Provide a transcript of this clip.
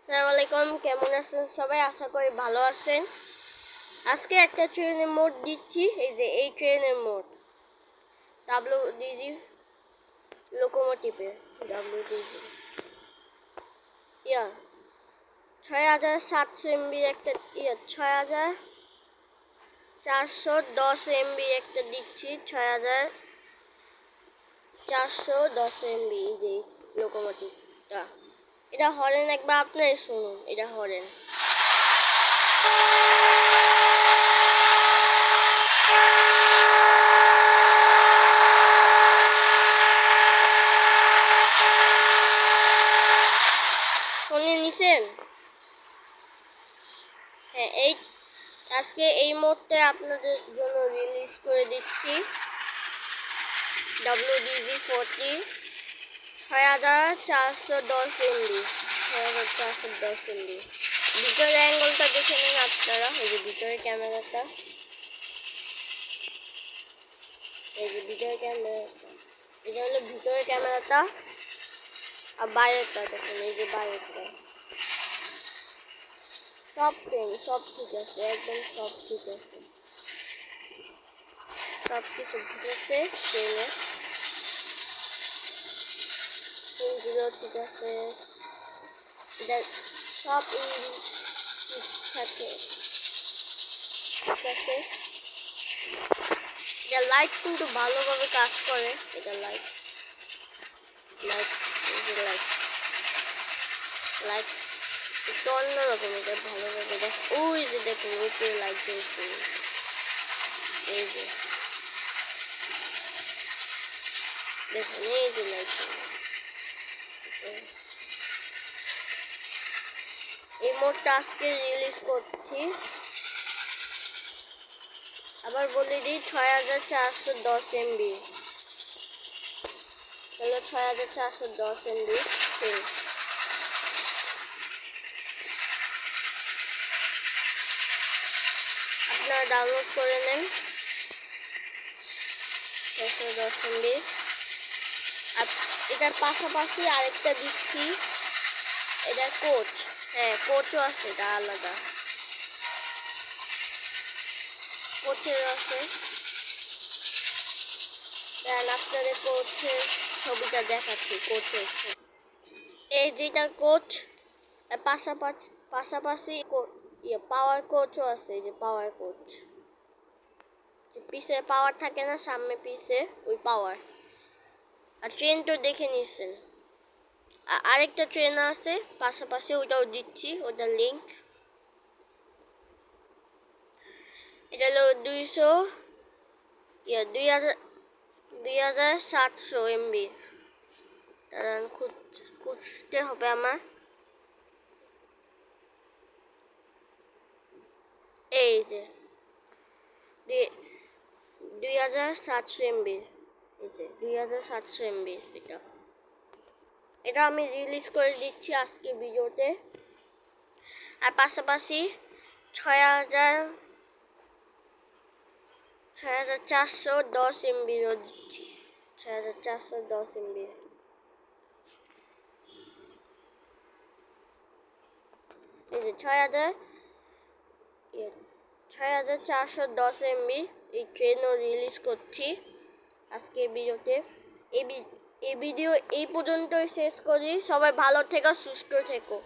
আসসালামু আলাইকুম, কেমন আছেন সবাই? আশা করি ভালো আছেন। আজকে একটা ট্রেনের মোড দিচ্ছি, এই যে এই ট্রেনের মোড ডাব্লিউডিজি লোকোমোটিভের ডাব্লিউডিজি 6700 MB একটা 6410 MB একটা দিচ্ছি। 6410 MB এই যে লোকোমোটিভটা। এটা হরেন একবার আপনারা শুনুন, এটা হরেন। শুনে নিছেন? হ্যাঁ, আজকে এই মোডটা আপনাদের জন্য রিলিজ করে দিচ্ছি। WDG40 6410 MB 6410 MB। ভিতরের অ্যাঙ্গেলটা দেখে নিন আপনারা, এই যে ভিতরের ক্যামেরাটা, এই যে ভিতরের ক্যামেরাটা, এটা হলো ভিতরের ক্যামেরাটা। আর বাইরেরটা দেখুন, এই যে বাইরেরটা সব সেম, সব ঠিক আছে, একদম সব ঠিক আছে, সব কিছু ঠিক আছে। ট্রেনে ইঞ্জিনও ঠিক আছে, এটা সব ঠিকঠাক আছে। এটা লাইট কিন্তু ভালোভাবে কাজ করে। এটা লাইট লাইট লাইট লাইট একটু অন্যরকম, এটা ভালোভাবে দেখ। ওই যে দেখুন উপরে লাইট জ্বলছে, এই যে দেখুন, এই যে লাইট। এই মোডটা আজকে রিলিজ করছি। আবার বলে দিই, 6410 MB হলো 6410 MB। আপনারা ডাউনলোড করে নেন 6410 MB। আর এটার পাশাপাশি আরেকটা দিচ্ছি, এটা কোচ। হ্যাঁ, কোচও আছে, এটা আলাদা কোচের আছে। আপনাদের কোচের ছবিটা দেখাচ্ছি। কোচের এই যেটা কোচ, পাশাপাশি পাওয়ার কোচও আছে। এই যে পাওয়ার কোচ, যে পিছে পাওয়ার থাকে না, সামনে পিছে ওই পাওয়ার। আর ট্রেন তো দেখে নিচ্ছেন। আরেকটা ট্রেন আছে পাশাপাশি, ওইটাও দিচ্ছি, ওটার লিঙ্ক। এটা হলো 2700 MB। খুঁজতে হবে আমার। এই যে 2700 MB, এই যে 2700 MB। এটা আমি রিলিজ করে দিচ্ছি আজকে ভিডিওতে। আর পাশাপাশি 6410 MBরও দিচ্ছি। 6410 MB, এই যে 6410 MB এই ট্রেনও রিলিজ করছি আজকে ভিডিওতে। এই ভিডিও এই পর্যন্তই শেষ করি। সবাই ভালো থেকো, সুস্থ থেকো।